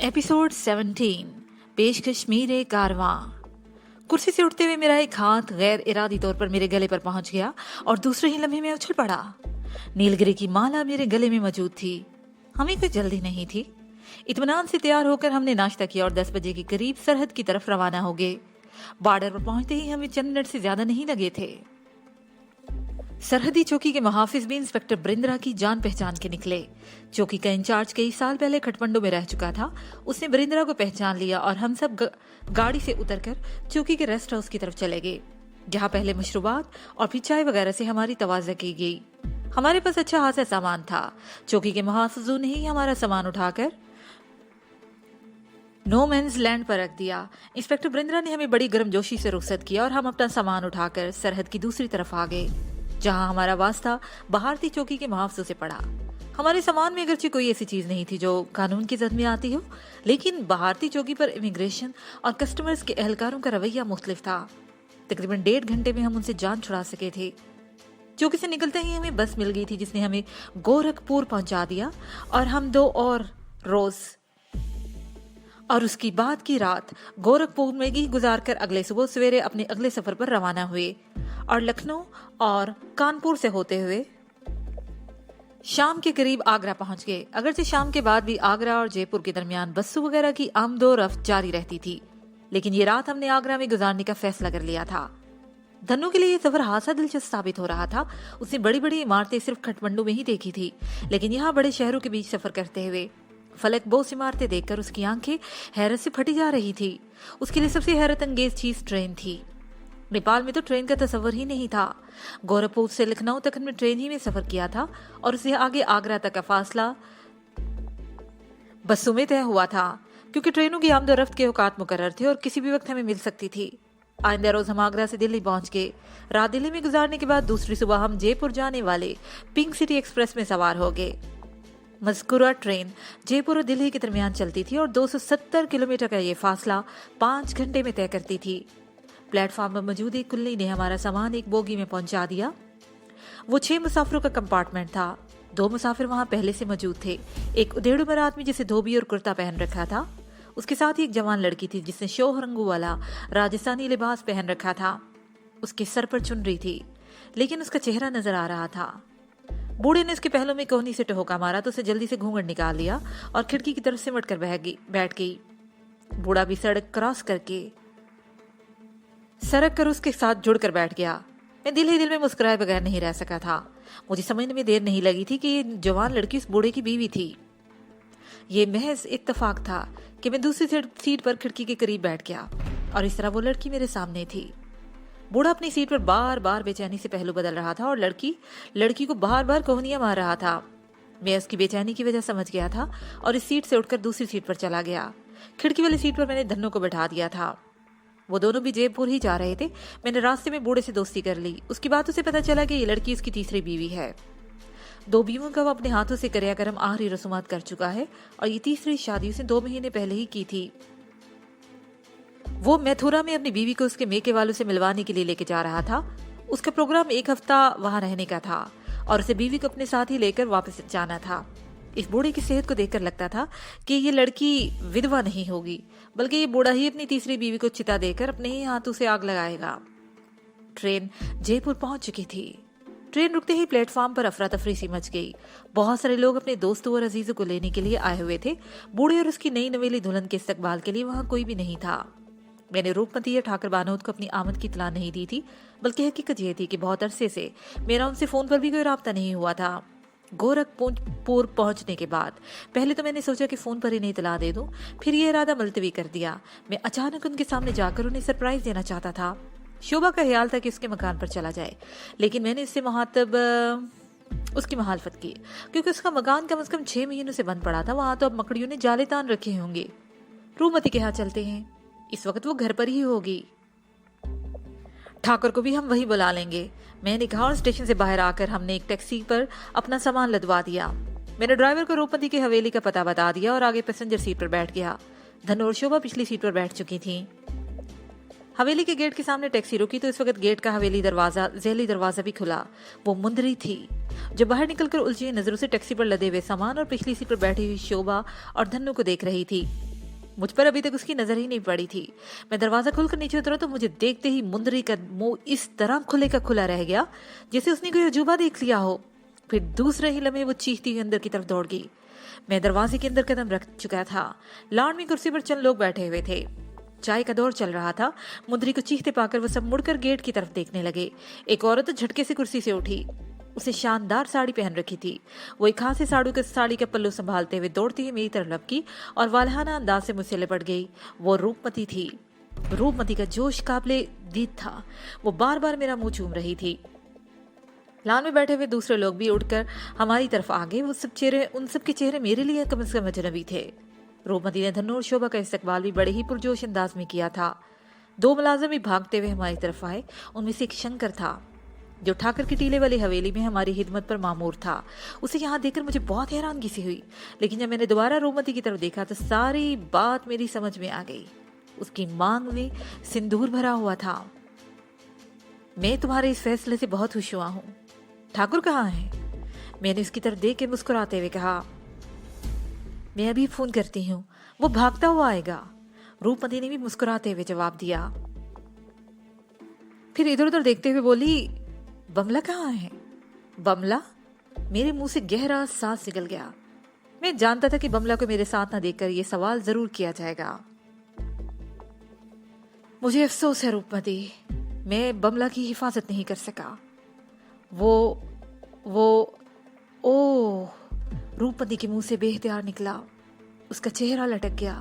Episode 17 पेशकश मीरे कारवां। कुर्सी से उठते हुए मेरा एक हाथ गैर इरादी तौर पर मेरे गले पर पहुंच गया और दूसरे ही लम्हे में उछल पड़ा। नीलगिरी की माला मेरे गले में मौजूद थी। हमें कोई जल्दी नहीं थी। इत्मीनान से तैयार होकर हमने नाश्ता किया और 10 बजे के करीब सरहद की तरफ रवाना हो गए। बॉर्डर पर पहुंचते ही हमें चंद मिनट से ज्यादा नहीं लगे थे। सरहदी चौकी के मुहाफिज भी इंस्पेक्टर बरिंद्रा की जान पहचान के निकले। चौकी का इंचार्ज कई साल पहले खटमंडू में रह चुका था। उसने बरिंद्रा को पहचान लिया और हम सब गाड़ी से उतरकर चौकी के रेस्ट हाउस की तरफ चले गए, जहां पहले मशरूबात और फिर चाय वगैरह से हमारी तवाज़ा की गई। हमारे पास अच्छा खासा सामान था। चौकी के मुहाफिजों ने ही हमारा सामान उठाकर नो मैंस लैंड पर रख दिया। इंस्पेक्टर बरिंद्रा ने हमें बड़ी गर्मजोशी से रुखसत किया और हम अपना सामान उठाकर सरहद की दूसरी तरफ आ गए, जहां हमारा वास्ता भारतीय चौकी के मुहाफिजों से पड़ा। हमारे सामान में अगरचे कोई ऐसी चीज नहीं थी जो कानून की जद में आती हो, लेकिन भारतीय चौकी पर इमिग्रेशन और कस्टमर्स के एहलकारों का रवैया मुख्तलिफ था। तकरीबन 1.5 घंटे में हम उनसे जान छुड़ा सके थे। चौकी से निकलते ही हमें बस मिल गई थी, जिसने हमें गोरखपुर पहुंचा दिया और हम 2 और रोज और उसकी बाद की रात गोरखपुर में ही गुजारकर अगले सुबह सवेरे अपने अगले सफर पर रवाना हुए और लखनऊ और कानपुर से होते हुए शाम के करीब आगरा पहुंच गए। अगरचे शाम के बाद भी आगरा और जयपुर के दरमियान बसों वगैरह की आमदोरफ्त जारी रहती थी, लेकिन ये रात हमने आगरा में गुजारने का फैसला कर लिया था। धन्नू के लिए ये सफर हासा दिलचस्प साबित हो रहा था। उसने बड़ी बड़ी इमारतें सिर्फ खटमंडू में ही देखी थी, लेकिन यहाँ बड़े शहरों के बीच सफर करते हुए फलक बोस इमारतें देखकर उसकी आंखें हैरत से फटी जा रही थी। उसके लिए सबसे हैरत अंगेज चीज ट्रेन थी। नेपाल में तो ट्रेन का तस्वर ही नहीं था। गोरखपुर से लखनऊ तक हमने ट्रेन ही में सफर किया था और उससे आगे आगरा तक का फासला बसों में तय हुआ था, क्योंकि ट्रेनों की आमदोरफ्त के औकात मुकर्रर थे और किसी भी वक्त हमें मिल सकती थी। आइंदा रोज हम आगरा से दिल्ली पहुंच गए। रात दिल्ली में गुजारने के बाद दूसरी सुबह हम जयपुर जाने वाले पिंक सिटी एक्सप्रेस में सवार हो गए। मज़कूरा ट्रेन जयपुर और दिल्ली के दरमियान चलती थी और 270 किलोमीटर का ये फासला 5 घंटे में तय करती थी। प्लेटफॉर्म पर मौजूद एक कुल्ली ने हमारा सामान एक बोगी में पहुंचा दिया। वो 6 मुसाफिरों का कंपार्टमेंट था। 2 मुसाफिर वहां पहले से मौजूद थे। एक उदेड़ उम्र आदमी जिसे धोबी और कुर्ता पहन रखा था। उसके साथ ही एक जवान लड़की थी जिसने शोहरंगू वाला राजस्थानी लिबास पहन रखा था। उसके सर पर चुनरी थी, लेकिन उसका चेहरा नजर आ रहा था। बूढ़े ने उसके पहलू में कोहनी से टहोका मारा तो उसे जल्दी से घूंघट निकाल लिया और खिड़की की तरफ सिमट कर बैठ गई। बूढ़ा भी सड़क क्रॉस करके सरक कर उसके साथ जुड़कर बैठ गया। मैं दिल ही दिल में मुस्कुराए बगैर नहीं रह सका था। मुझे समझने में देर नहीं लगी थी कि ये जवान लड़की उस बूढ़े की बीवी थी। ये महज इत्तेफाक था कि मैं दूसरी सीट पर खिड़की के करीब बैठ गया और इस तरह वो लड़की मेरे सामने थी। बूढ़ा अपनी सीट पर बार बार बेचैनी से पहलू बदल रहा था और लड़की को बार बार कोहनियां मार रहा था। मैं उसकी बेचैनी की वजह समझ गया था और इस सीट से उठकर दूसरी सीट पर चला गया। खिड़की वाली सीट पर मैंने धन्नू को बैठा दिया था। वो दोनों भी जयपुर ही जा रहे थे। मैंने रास्ते में बूढ़े से दोस्ती कर ली। उसकी बातों से पता चला कि ये लड़की उसकी तीसरी बीवी है। 2 बीवियों का वो अपने हाथों से कर्म आखिरी रसूमात कर चुका है और ये तीसरी शादी उसने 2 महीने पहले ही की थी। वो मथुरा में अपनी बीवी को उसके मेके वालों से मिलवाने के लिए लेके जा रहा था। उसका प्रोग्राम 1 हफ्ता वहां रहने का था और उसे बीवी को अपने साथ ही लेकर वापस जाना था। इस बूढ़े की सेहत को देखकर लगता था कि ये लड़की विधवा नहीं होगी, बल्कि ये बूढ़ा ही अपनी तीसरी बीवी को चिता देकर अपने ही हाथों से आग लगाएगा। ट्रेन जयपुर पहुंच चुकी थी। ट्रेन रुकते ही प्लेटफॉर्म पर अफरा तफरी सी मच गई। बहुत सारे लोग अपने दोस्तों और अजीजों को लेने के लिए आए हुए थे। बूढ़े और उसकी नई नवेली दुल्हन के इस्तकबाल के लिए वहां कोई भी नहीं था। मैंने रूपमती या ठाकर बानोद को अपनी आमद की इत्तला नहीं दी थी, बल्कि हकीकत यह थी कि बहुत अरसे से मेरा उनसे फोन पर भी कोई राब्ता नहीं हुआ था। गोरखपुर पहुंचने के बाद पहले तो मैंने सोचा कि फोन पर ही नहीं इत्तला दे दूं, फिर ये इरादा मुलतवी कर दिया। मैं अचानक उनके सामने जाकर उन्हें सरप्राइज देना चाहता था। शोभा का ख्याल था कि उसके मकान पर चला जाए, लेकिन मैंने इससे उसकी मुखालफत की, क्योंकि उसका मकान कम से कम 6 महीनों से बंद पड़ा था। वहां तो अब मकड़ियों ने जाले तान रखे होंगे। रूपमती के यहाँ चलते हैं, इस वक्त वो घर पर ही होगी। ठाकुर को भी हम वही बुला लेंगे, मैंने कहा, और स्टेशन से बाहर आकर हमने एक टैक्सी पर अपना सामान लदवा दिया। मैंने ड्राइवर को रूपमती की हवेली का पता बता दिया और आगे पैसेंजर सीट पर बैठ गया। धनु और शोभा पिछली सीट पर बैठ चुकी थी। हवेली के गेट के सामने टैक्सी रुकी तो इस वक्त गेट का जहली दरवाजा भी खुला। वो मुंदरी थी जो बाहर निकलकर उलझी नजरों से टैक्सी पर लदे हुए सामान और पिछली सीट पर बैठी हुई शोभा और धन्नू को देख रही थी। मुझ पर अभी तक उसकी नजर ही नहीं पड़ी थी। मैं दरवाजा खोलकर नीचे उतरा तो मुझे देखते ही मुंदरी का मुंह इस तरह खुले का खुला रह गया जैसे उसने कोई अजूबा देख लिया हो। फिर दूसरे ही लम्हे वो चीखती हुई अंदर की तरफ दौड़ गई। मैं दरवाजे के अंदर कदम रख चुका था। लॉन में कुर्सी पर चंद लोग बैठे हुए थे। चाय का दौर चल रहा था। मुंदरी को चीखते पाकर वो सब मुड़कर गेट की तरफ देखने लगे। एक औरत झटके से कुर्सी से उठी। उसे शानदार साड़ी पहन रखी थी। वो एक हाथ से साड़ी का पल्लू संभालते हुए दौड़ती हुई मेरी तरफ लपकी और वालहाना अंदाज से मुझसे लिपट गई। वो रूपमती थी। रूपमती का जोश काबिले दीद था। वो बार बार मेरा मुंह चूम रही थी। लान में बैठे हुए दूसरे लोग भी उठकर हमारी तरफ आ गए। उन सब के चेहरे मेरे लिए कम से कम अजनबी थे। रूपमती ने धन्नू और शोभा का इस्तकबाल भी बड़े ही पुरजोश अंदाज में किया था। 2 मुलाजिम भी भागते हुए हमारी तरफ आए। उनमें से एक शंकर था जो ठाकर की टीले वाली हवेली में हमारी खिदमत पर मामूर था। उसे यहाँ देखकर मुझे बहुत हैरानगी सी हुई, लेकिन जब मैंने दोबारा रूपमती की तरफ देखा तो सारी बात मेरी समझ में आ गई। उसकी मांग में सिंदूर भरा हुआ था। मैं तुम्हारे इस फैसले से बहुत खुश हुआ हूँ। ठाकुर कहाँ है? मैंने उसकी तरफ देख के मुस्कुराते हुए कहा, मैं अभी फोन करती हूँ, वो भागता हुआ आएगा। रूपमती ने भी मुस्कुराते हुए जवाब दिया। फिर इधर उधर देखते हुए बोली, बमला कहाँ है? बमला? मेरे मुंह से गहरा सांस निकल गया। मैं जानता था कि बमला को मेरे साथ ना देखकर ये सवाल जरूर किया जाएगा। मुझे अफसोस है रूपमती, मैं बमला की हिफाजत नहीं कर सका। ओह, रूपमती के मुंह से बेइख्तियार निकला। उसका चेहरा लटक गया।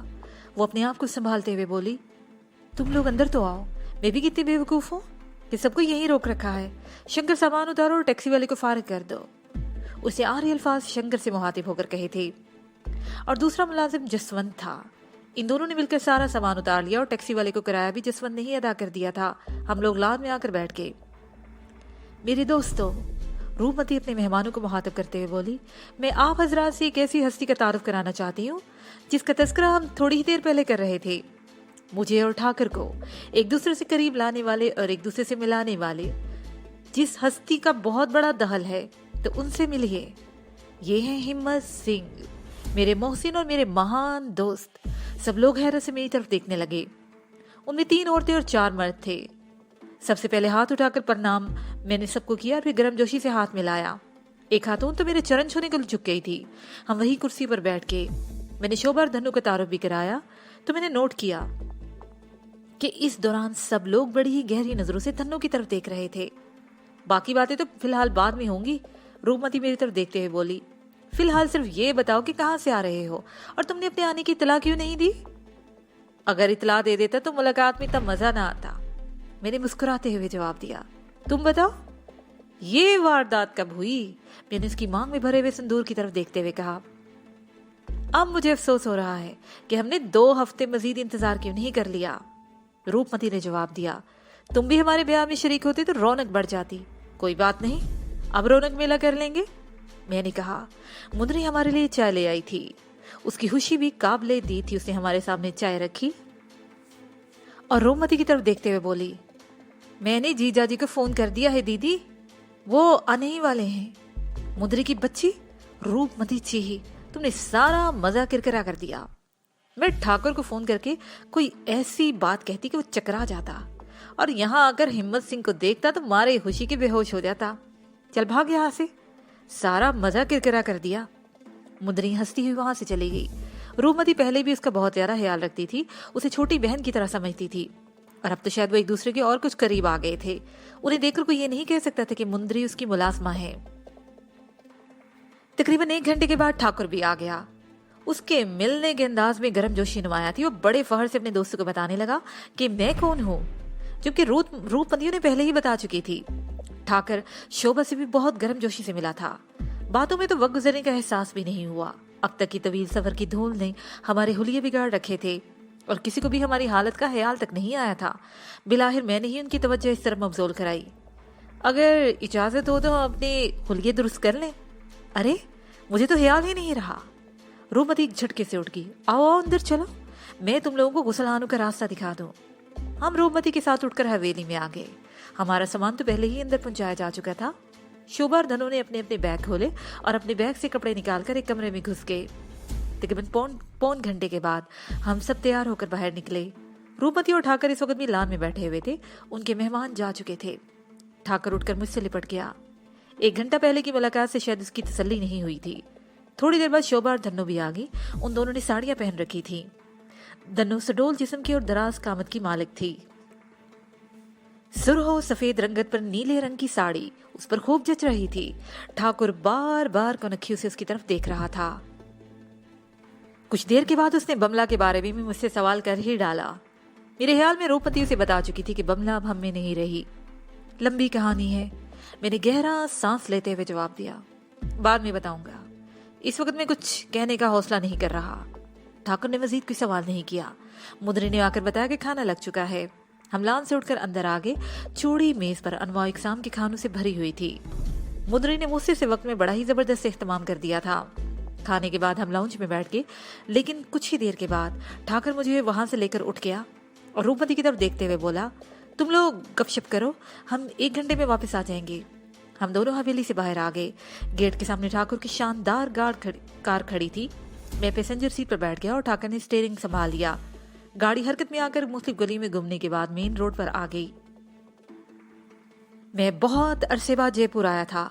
वो अपने आप को संभालते हुए बोली, तुम लोग अंदर तो आओ। मैं भी कितनी बेवकूफ हूँ कि सबको यहीं रोक रखा है। शंकर सामान उतारो और टैक्सी वाले को फारिग कर दो। उसे आरे अल्फाज शंकर से मुहातिब होकर कहे थे। और दूसरा मुलाजिम जसवंत था। इन दोनों ने मिलकर सारा सामान उतार लिया और टैक्सी वाले को किराया भी जसवंत ने ही अदा कर दिया था। हम लोग लान में आकर बैठ गए। मेरे दोस्तों, रूपमती अपने मेहमानों को मुहातिब करते हुए बोली, मैं आप हजरात से एक ऐसी हस्ती का तारुफ कराना चाहती हूँ जिसका तस्करा हम थोड़ी ही देर पहले कर रहे थे। मुझे और ठाकर को एक दूसरे से करीब लाने वाले और एक दूसरे से मिलाने वाले जिस हस्ती का बहुत बड़ा दहल है, तो उनसे मिलिए। ये हैं हिम्मत सिंह, मेरे मोहसिन और मेरे महान दोस्त। सब लोग हैरत से मेरी तरफ देखने लगे। उनमें 3 औरतें और 4 मर्द थे। सबसे पहले हाथ उठाकर प्रणाम मैंने सबको किया और फिर गर्मजोशी से हाथ मिलाया। एक खातून तो मेरे चरण छूने को झुक गई थी। हम वही कुर्सी पर बैठ के मैंने शोभा और धन्नू का तारुफ भी कराया तो मैंने नोट किया कि इस दौरान सब लोग बड़ी ही गहरी नजरों से धन्नू की तरफ देख रहे थे। बाकी बातें तो फिलहाल बाद में होंगी। रूपमती मेरी तरफ देखते हुए बोली, फिलहाल सिर्फ ये बताओ कि कहाँ से आ रहे हो और तुमने अपने आने की इतला क्यों नहीं दी? अगर इतला दे देता तो मुलाकात में तब मजा ना आता। मैंने मुस्कुराते हुए जवाब दिया। तुम बताओ, ये वारदात कब हुई? मैंने उसकी मांग में भरे हुए सिंदूर की तरफ देखते हुए कहा। अब मुझे अफसोस हो रहा है कि हमने 2 हफ्ते मजीद इंतजार क्यों नहीं कर लिया। रूपमती ने जवाब दिया, तुम भी हमारे ब्याह में शरीक होते तो रौनक बढ़ जाती। कोई बात नहीं, अब रौनक मेला कर लेंगे। मैंने कहा। मुंदरी हमारे लिए चाय ले आई थी। उसकी खुशी भी काबिले दी थी। उसने हमारे सामने चाय रखी और रूपमती की तरफ देखते हुए बोली, मैंने जीजा जी को फोन कर दिया है दीदी, वो आने ही वाले हैं। मुंदरी की बच्ची, रूपमती चीही, तुमने सारा मजा किरकिरा कर दिया। मैं ठाकुर को फोन करके कोई ऐसी बात कहती कि वो चकरा जाता और यहाँ आकर हिम्मत सिंह को देखता तो मारे खुशी के बेहोश हो जाता। चल भाग यहाँ से, सारा मजा किरकिरा कर दिया। मुंदरी हंसती हुई वहां से चली गई। रूपमती पहले भी उसका बहुत ज्यादा ख्याल रखती थी, उसे छोटी बहन की तरह समझती थी और अब तो शायद वो एक दूसरे के और कुछ करीब आ गए थे। उन्हें देखकर कोई ये नहीं कह सकता था कि मुंदरी उसकी मुलाजमा है। तकरीबन 1 घंटे के बाद ठाकुर भी आ गया। उसके मिलने के अंदाज में गर्मजोशी नुमाया थी। वो बड़े फखर से अपने दोस्तों को बताने लगा कि मैं कौन हूँ, जबकि रूपमतियों ने पहले ही बता चुकी थी। ठाकर शोभा से भी बहुत गर्मजोशी से मिला था। बातों में तो वक्त गुजरने का एहसास भी नहीं हुआ। अब तक की तवील सफर की धूल ने हमारे हुलिये बिगाड़ रखे थे और किसी को भी हमारी हालत का ख्याल तक नहीं आया था। बिलाहिर मैंने ही उनकी तवज्जो इस तरफ मबजूल कराई। अगर इजाजत हो तो अपने हुलिये दुरुस्त कर लें। अरे मुझे तो ख्याल ही नहीं रहा। रूपमती एक झटके से उठ गई। आओ आओ अंदर चलो, मैं तुम लोगों को गुसलखानों का रास्ता दिखा दूं। हम रूपमती के साथ उठकर हवेली में आ गए। हमारा सामान तो पहले ही अंदर पहुंचाया जा चुका था। शोभा और धनु ने अपने अपने बैग खोले और अपने बैग से कपड़े निकालकर एक कमरे में घुस गए। तकरीबन पौन घंटे के बाद हम सब तैयार होकर बाहर निकले। रूपमती और ठाकर इस वक्त भी लान में बैठे हुए थे। उनके मेहमान जा चुके थे। ठाकर उठकर मुझसे लिपट गया। 1 घंटा पहले की मुलाकात से शायद उसकी तसल्ली नहीं हुई थी। थोड़ी देर बाद शोभा और धनु भी आ गई। उन दोनों ने साड़ियां पहन रखी थी। धनु सडोल जिस्म की और दराज कामत की मालिक थी। सुरहो सफेद रंगत पर नीले रंग की साड़ी उस पर खूब जच रही थी। ठाकुर बार बार कनखियों से उसकी तरफ देख रहा था। कुछ देर के बाद उसने बमला के बारे में मुझसे सवाल कर ही डाला। मेरे ख्याल में रूपमती उसे बता चुकी थी कि बमला अब हम में नहीं रही। लंबी कहानी है। मैंने गहरा सांस लेते हुए जवाब दिया, बाद में बताऊंगा, इस वक्त मैं कुछ कहने का हौसला नहीं कर रहा। ठाकुर ने मजीद कोई सवाल नहीं किया। मुदरी ने आकर बताया कि खाना लग चुका है। हम लान से उठकर अंदर आ गए। चूड़ी मेज पर अनवाउ इकसाम के खानों से भरी हुई थी। मुदरी ने मुझसे से वक्त में बड़ा ही जबरदस्त इख्तिमाम कर दिया था। खाने के बाद हम लाउंज में बैठ गए, लेकिन कुछ ही देर के बाद ठाकर मुझे वहां से लेकर उठ गया और रूपमती की तरफ देखते हुए बोला, तुम लोग गपशप करो, हम 1 घंटे में वापस आ जाएंगे। हम दोनों हवेली से बाहर आ गए। गेट के सामने ठाकुर की शानदार कार खड़ी थी। मैं पैसेंजर सीट पर बैठ गया और ठाकर ने स्टीयरिंग संभाल लिया। गाड़ी हरकत में आकर मुख्तलिफ गली में घूमने के बाद मेन रोड पर आ गई। मैं बहुत अरसे बाद जयपुर आया था।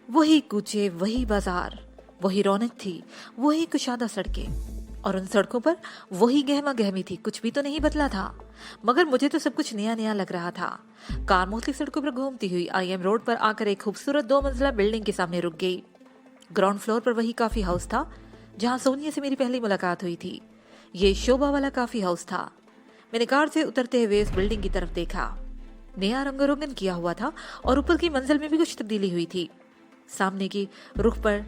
वही कूचे, वही बाजार, वही रौनक थी, वही कुशादा सड़कें और उन सड़कों पर वही गहमा गहमी थी। कुछ भी तो नहीं बदला था, मगर मुझे तो सब कुछ नया नया लग रहा था। कार मुख्तलिफ सड़कों पर घूमती हुई IM रोड पर आकर एक खूबसूरत 2 मंजिला बिल्डिंग के सामने रुक गई। ग्राउंड फ्लोर पर वही काफी हाउस था जहां सोनिया से मेरी पहली मुलाकात हुई थी। ये शोभा वाला काफी हाउस था। मैंने कार से उतरते हुए उस बिल्डिंग की तरफ देखा। नया रंग रोगन किया हुआ था और ऊपर की मंजिल में भी कुछ तब्दीली हुई थी। सामने की रुख पर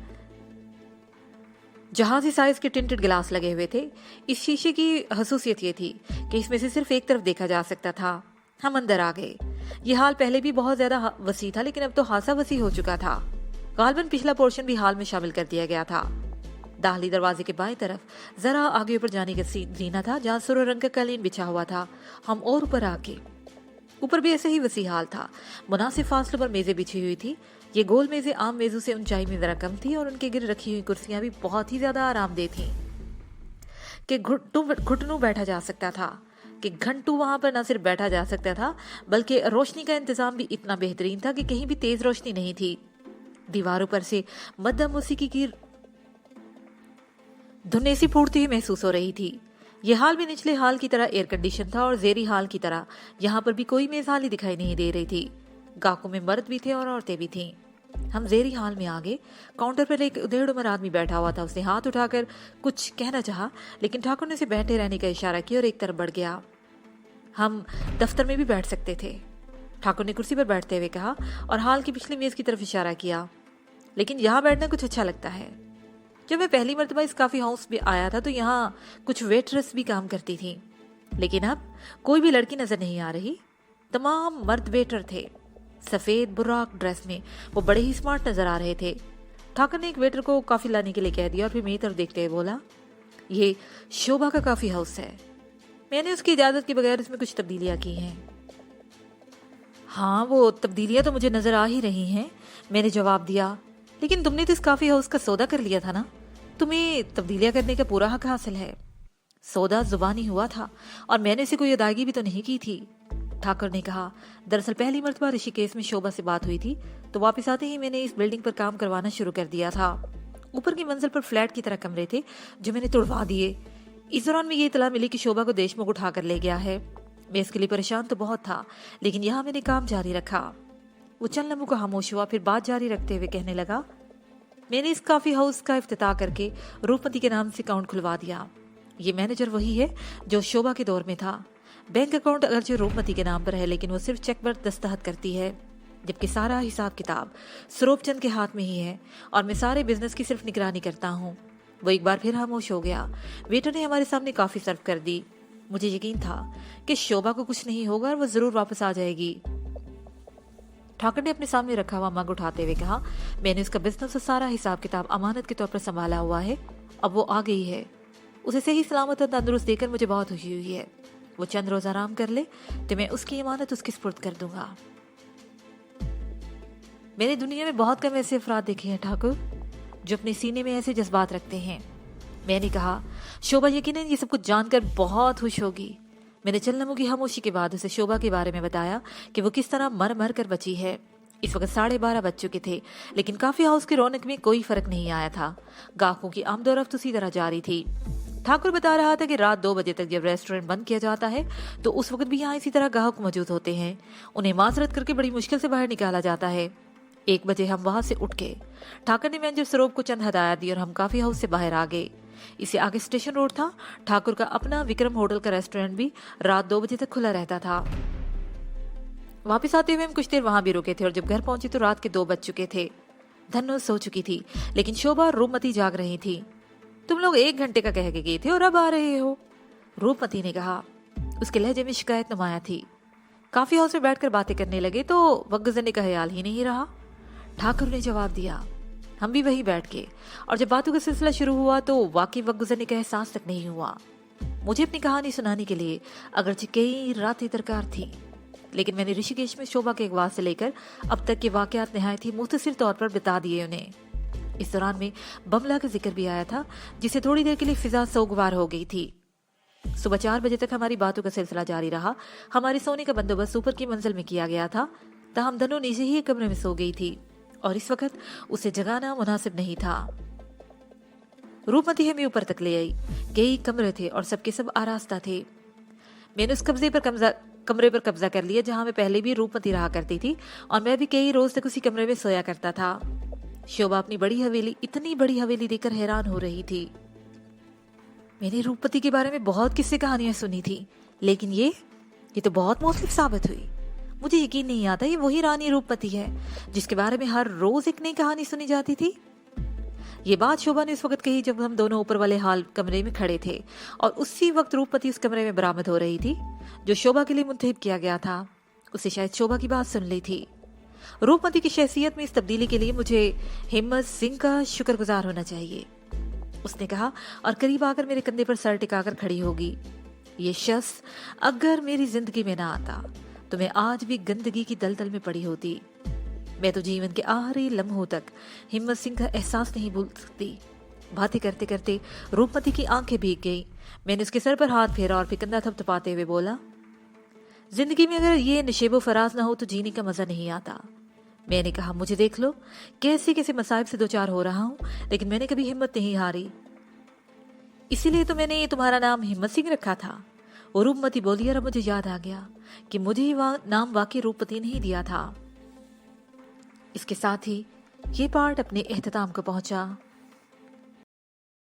जहाजी साइज के टिंटेड गिलास लगे हुए थे। इस शीशे की खसूसियत ये थी कि इसमें से सिर्फ एक तरफ देखा जा सकता था। हम अंदर आ गए। ये हाल पहले भी बहुत ज्यादा वसी था, लेकिन अब तो खासा वसी हो चुका था। गालबन पिछला पोर्शन भी हाल में शामिल कर दिया गया था। दाखिली दरवाजे के बाएं तरफ जरा आगे ऊपर जाने का जीना था, जहाँ सुर्ख रंग का कालीन बिछा हुआ था। हम और ऊपर आके ऊपर भी ऐसे ही वसी हाल था। मुनासिब फासलों पर मेजें बिछी हुई थी। ये गोल मेजें आम मेजों से ऊंचाई में जरा कम थी और उनके गिर रखी हुई कुर्सियां भी बहुत ही ज्यादा आरामदेह थी कि घुटनों बैठा जा सकता था, कि घंटों वहां पर न सिर्फ बैठा जा सकता था बल्कि रोशनी का इंतजाम भी इतना बेहतरीन था कि कहीं भी तेज रोशनी नहीं थी। दीवारों पर से मध्यम मौसीकी की धुन ऐसी फूटती हुई महसूस हो रही थी। यह हाल भी निचले हाल की तरह एयर कंडीशन था और जेरी हाल की तरह यहाँ पर भी कोई मेजहाली दिखाई नहीं दे रही थी। गाकों में मर्द भी थे और औरतें भी थीं। हम जेरी हाल में आ गए। काउंटर पर एक उधेड़ उम्र आदमी बैठा हुआ था। उसने हाथ उठाकर कुछ कहना चाहा, लेकिन ठाकुर ने उसे बैठे रहने का इशारा किया और एक तरफ बढ़ गया। हम दफ्तर में भी बैठ सकते थे, ठाकुर ने कुर्सी पर बैठते हुए कहा और हाल की पिछली मेज की तरफ इशारा किया। लेकिन यहाँ बैठना कुछ अच्छा लगता है। जब मैं पहली मर्तबा इस काफी हाउस में आया था तो यहाँ कुछ वेटरेस भी काम करती थी, लेकिन अब कोई भी लड़की नजर नहीं आ रही। तमाम मर्द वेटर थे, सफेद बुर्राक ड्रेस में। वो बड़े ही स्मार्ट नजर आ रहे थे। ठाकुर ने एक वेटर को कॉफी लाने के लिए कह दिया और फिर मेरी तरफ देखते हुए बोला, ये शोभा का काफी हाउस है। मैंने उसकी इजाजत के बगैर इसमें कुछ तब्दीलियां की हैं। हाँ, वो तब्दीलियां तो मुझे नजर आ ही रही हैं, मैंने जवाब दिया। लेकिन तुमने तो इस काफी हाउस का सौदा कर लिया था ना, तुम्हें तब्दीलियां करने का पूरा हक हासिल है। सौदा जुबानी हुआ था और मैंने इसे कोई अदायगी भी तो नहीं की थी, ठाकुर ने कहा। दरअसल पहली मर्तबा ऋषिकेश में शोभा से बात हुई थी तो वापस आते ही मैंने इस बिल्डिंग पर काम करवाना शुरू कर दिया था। ऊपर की मंजिल पर फ्लैट की तरह कमरे थे जो मैंने तुड़वा दिए। इस दौरान में ये इतला मिली कि शोभा को देशमुख उठा कर ले गया है। मैं इसके लिए परेशान तो बहुत था, लेकिन यहाँ मैंने काम जारी रखा। वो चंद लम्हों का खामोश हुआ, फिर बात जारी रखते हुए कहने लगा, मैंने इस काफी हाउस का इफ्तिताह करके रूपमती के नाम से अकाउंट खुलवा दिया। ये मैनेजर वही है जो शोभा के दौर में था। बैंक अकाउंट अगरचे रूपमती के नाम पर है, लेकिन वो सिर्फ चेक पर दस्तखत करती है, जबकि सारा हिसाब किताब सरोपचंद के हाथ में ही है और मैं सारे बिजनेस की सिर्फ निगरानी करता हूँ। वो एक बार फिर खामोश हो गया। वेटर ने हमारे सामने काफी सर्व कर दी। मुझे यकीन था कि शोभा को कुछ नहीं होगा और वो जरूर वापस आ जाएगी। ठाकुर ने अपने सामने रखा हुआ मग उठाते हुए कहा, मैंने उसका बिजनेस और सारा हिसाब किताब अमानत के तौर पर संभाला हुआ है। अब वो आ गई है। उसे सही सलामत और तंदुरुस्त देखकर मुझे बहुत खुशी हुई है। वो चंद रोज आराम कर ले तो मैं उसकी इमानत उसके स्पुर्द कर दूंगा। मैंने दुनिया में बहुत कम ऐसे अफराद देखे हैं ठाकुर, जो अपने सीने में ऐसे जज्बात रखते हैं। मैंने कहा, शोभा यकीनन ये सब कुछ जानकर बहुत खुश होगी। मैंने चंद लम्हों की खामोशी के बाद उसे शोभा के बारे में बताया कि वो किस तरह मर मर कर बची है। इस वक्त 12:30 बज चुके थे, लेकिन काफी हाउस की रौनक में कोई फर्क नहीं आया था। गाहकों की आमदोरफ्त उसी तरह जारी थी। ठाकुर बता रहा था कि रात 2 बजे तक जब रेस्टोरेंट बंद किया जाता है तो उस वक्त भी यहाँ इसी तरह ग्राहक मौजूद होते हैं। उन्हें माजरत करके बड़ी मुश्किल से बाहर निकाला जाता है। 1 बजे हम वहां से उठ गए। ठाकुर ने मैनेजर सरोब को चंद हदायत दी और हम काफी हाउस से बाहर आ गए। इससे आगे स्टेशन रोड था। ठाकुर का अपना विक्रम होटल का रेस्टोरेंट भी रात 2 बजे तक खुला रहता था। वापस आते हुए हम कुछ देर वहां भी रुके थे और जब घर पहुंचे तो रात के 2 बज चुके थे। धन्नो सो चुकी थी, लेकिन शोभा और रूपमती जाग रही थी। तुम लोग 1 घंटे का कह के गए थे और अब आ रहे हो, रूपमती ने कहा। उसके लहजे में शिकायत नुमाया थी। काफी हाउस में बैठकर बातें करने लगे तो वक्त गुजरने का ख्याल ही नहीं रहा, ठाकुर ने जवाब दिया। हम भी वही बैठ गए और जब बातों का सिलसिला शुरू हुआ तो वाकई वक्त गुजरने का एहसास तक नहीं हुआ। मुझे अपनी कहानी सुनाने के लिए अगरचे कई रातें दरकार थी, लेकिन मैंने ऋषिकेश में शोभा के अगवा से लेकर अब तक के वाकयात निहायत ही मुख्तसर तौर पर बता दिए उन्हें। इस दौरान में बमला का जिक्र भी आया था, जिसे थोड़ी देर के लिए फिजा सोगवार हो गई थी। सुबह 4 बजे तक हमारी बातों का सिलसिला जारी रहा। हमारे सोने का बंदोबस्त ऊपर की मंजिल में किया गया था, ताहम धनो नीचे ही एक कमरे में सो गई थी और इस वक्त उसे जगाना मुनासिब नहीं था। रूपमती हमें ऊपर तक ले आई। कई कमरे थे और सबके सब आरास्ता थे। मैंने उस कमरे पर कब्जा कर लिया जहां मैं पहले भी रूपमती रहा करती थी और मैं भी कई रोज तक उसी कमरे में सोया करता था। शोभा अपनी बड़ी हवेली, इतनी बड़ी हवेली देखकर हैरान हो रही थी। मैंने रूपमती के बारे में बहुत किस्से कहानियां सुनी थी, लेकिन ये तो बहुत मुख्तलिफ साबित हुई। मुझे यकीन नहीं आता ये वही रानी रूपमती है जिसके बारे में हर रोज एक नई कहानी सुनी जाती थी। ये बात शोभा ने उस वक्त कही जब हम दोनों ऊपर वाले हाल कमरे में खड़े थे और उसी वक्त रूपमती उस कमरे में बरामद हो रही थी जो शोभा के लिए मुंतखब किया गया था। उसे शायद शोभा की बात सुन ली थी। रूपमती की शख्सियत में इस तब्दीली के लिए मुझे हिम्मत सिंह का शुक्रगुजार होना चाहिए, उसने कहा और करीब आकर मेरे कंधे पर सर टिकाकर खड़ी होगी। ये शख्स अगर मेरी जिंदगी में ना आता तो मैं आज भी गंदगी की दलदल में पड़ी होती। मैं तो जीवन के आखिरी लम्हों तक हिम्मत सिंह का एहसास नहीं भूल सकती। बातें करते करते रूपमती की आंखें भीग गई। मैंने उसके सर पर हाथ फेरा और फिर कंधा थपथपाते हुए बोला, जिंदगी में अगर ये नशेबो फराज ना हो तो जीने का मजा नहीं आता। मैंने कहा, मुझे देख लो कैसे कैसे मसाइब से 2-4 हो रहा हूं, लेकिन मैंने कभी हिम्मत नहीं हारी। इसीलिए तो मैंने ये तुम्हारा नाम हिम्मत सिंह रखा था। और रूपमती बोली और मुझे याद आ गया कि मुझे ही नाम वाकई रूपमती नहीं दिया था। इसके साथ ही ये पार्ट अपने एख्तिताम को पहुंचा।